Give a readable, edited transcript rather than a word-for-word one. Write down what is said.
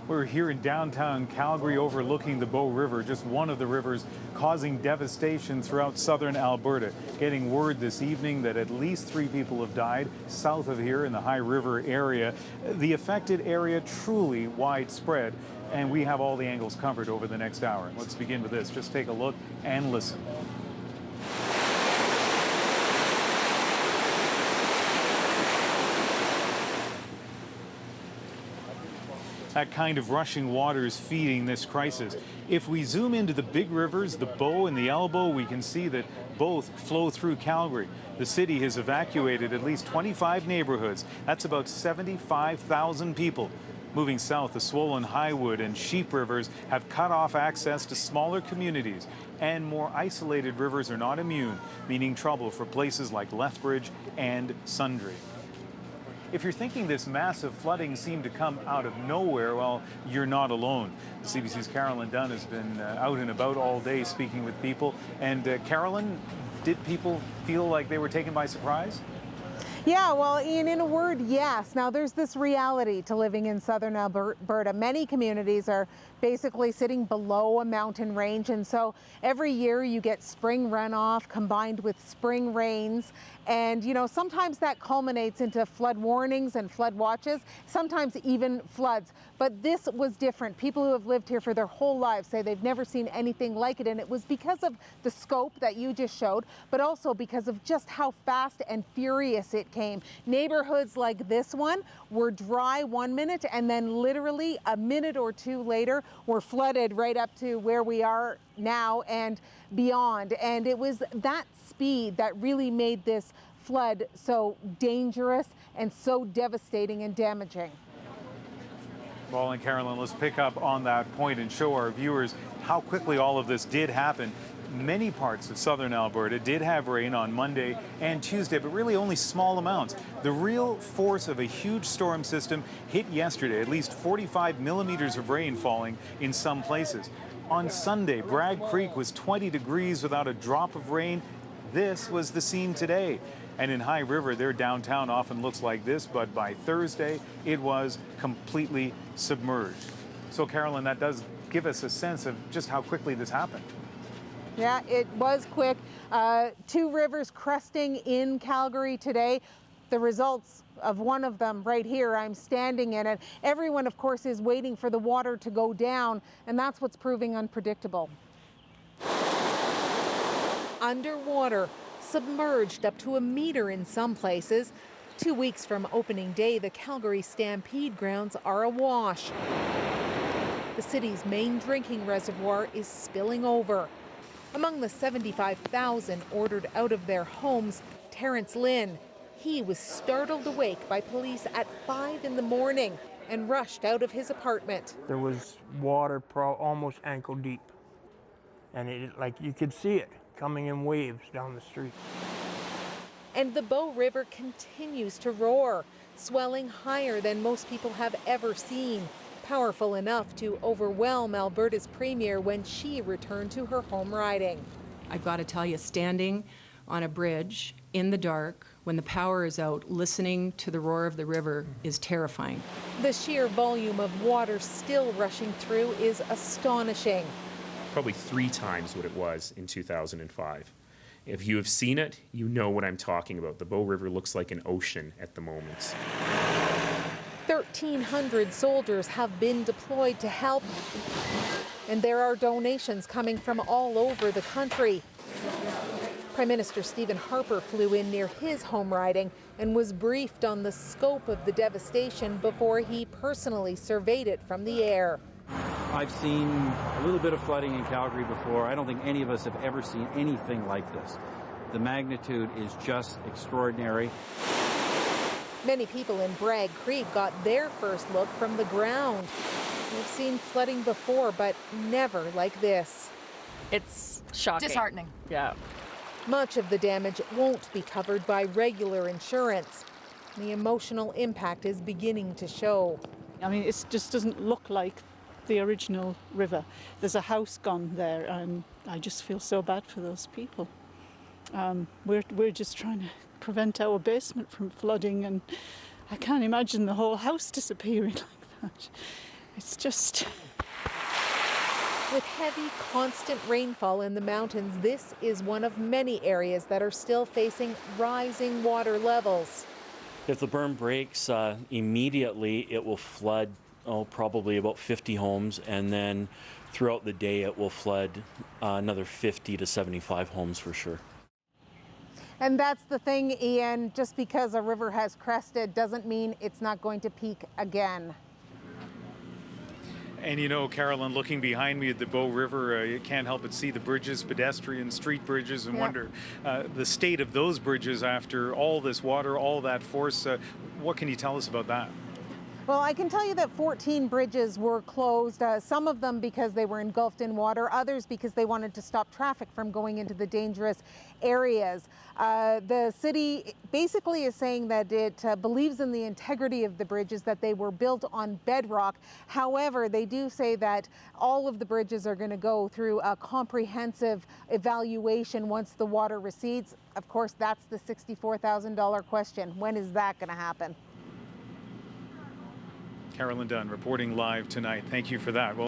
We're here in downtown Calgary overlooking the Bow River, just one of the rivers causing devastation throughout southern Alberta. Getting word this evening that at least 3 people have died south of here in the High River area. The affected area truly widespread, and we have all the angles covered over the next hour. Let's begin with this. Just take a look and listen. That kind of rushing water is feeding this crisis. If we zoom into the big rivers, the Bow and the Elbow, we can see that both flow through Calgary. The city has evacuated at least 25 neighborhoods. That's about 75,000 people. Moving south, the swollen Highwood and Sheep rivers have cut off access to smaller communities. And more isolated rivers are not immune, meaning trouble for places like Lethbridge and Sundre. If you're thinking this massive flooding seemed to come out of nowhere, well, you're not alone. CBC's Carolyn Dunn has been out and about all day speaking with people. And Carolyn, did people feel like they were taken by surprise? Yeah, well, Ian, in a word, yes. Now, there's this reality to living in southern Alberta. Many communities are basically sitting below a mountain range, and so every year you get spring runoff combined with spring rains. And, you know, sometimes that culminates into flood warnings and flood watches, sometimes even floods. But this was different. People who have lived here for their whole lives say they've never seen anything like it. And it was because of the scope that you just showed, but also because of just how fast and furious it came. Neighborhoods like this one were dry 1 minute, and then literally a minute or two later were flooded right up to where we are now and beyond. And it was that speed that really made this flood so dangerous and so devastating and damaging. Well, and Carolyn, let's pick up on that point and show our viewers how quickly all of this did happen. Many parts of southern Alberta did have rain on Monday and Tuesday, but really only small amounts. The real force of a huge storm system hit yesterday, at least 45 millimeters of rain falling in some places. On Sunday, Bragg Creek was 20 degrees without a drop of rain. This was the scene today. And in High River, their downtown often looks like this, but by Thursday, it was completely submerged. So, Carolyn, that does give us a sense of just how quickly this happened. Yeah, it was quick. 2 rivers cresting in Calgary today. The results of one of them right here, I'm standing in it. Everyone, of course, is waiting for the water to go down, and that's what's proving unpredictable. Underwater, submerged up to a meter in some places. 2 weeks from opening day, the Calgary Stampede grounds are awash. The city's main drinking reservoir is spilling over. Among the 75,000 ordered out of their homes, Terrence Lynn. He was startled awake by police at 5 in the morning and rushed out of his apartment. There was water almost ankle deep, and like you could see it coming in waves down the street. And the Bow River continues to roar, swelling higher than most people have ever seen. Powerful enough to overwhelm Alberta's premier when she returned to her home riding. I've got to tell you, standing on a bridge in the dark when the power is out, listening to the roar of the river is terrifying. The sheer volume of water still rushing through is astonishing. Probably 3 times what it was in 2005. If you have seen it, you know what I'm talking about. The Bow River looks like an ocean at the moment. 1,300 soldiers have been deployed to help, and there are donations coming from all over the country. Prime Minister Stephen Harper flew in near his home riding and was briefed on the scope of the devastation before he personally surveyed it from the air. I've seen a little bit of flooding in Calgary before. I don't think any of us have ever seen anything like this. The magnitude is just extraordinary. Many people in Bragg Creek got their first look from the ground. They've seen flooding before, but never like this. It's shocking. Disheartening. Yeah. Much of the damage won't be covered by regular insurance. The emotional impact is beginning to show. I mean, it just doesn't look like the original river. There's a house gone there, and I just feel so bad for those people. We're just trying to prevent our basement from flooding, and I can't imagine the whole house disappearing like that. It's just... With heavy, constant rainfall in the mountains, this is one of many areas that are still facing rising water levels. If the berm breaks immediately, it will flood, probably about 50 homes, and then throughout the day it will flood another 50 to 75 homes for sure. And that's the thing, Ian, just because a river has crested doesn't mean it's not going to peak again. And you know, Carolyn, looking behind me at the Bow River, you can't help but see the bridges, pedestrian street bridges, and wonder the state of those bridges after all this water, all that force. What can you tell us about that? Well, I can tell you that 14 bridges were closed, some of them because they were engulfed in water, others because they wanted to stop traffic from going into the dangerous areas. The city basically is saying that it believes in the integrity of the bridges, that they were built on bedrock. However, they do say that all of the bridges are going to go through a comprehensive evaluation once the water recedes. Of course, that's the $64,000 question. When is that going to happen? Carolyn Dunn reporting live tonight. Thank you for that. Well,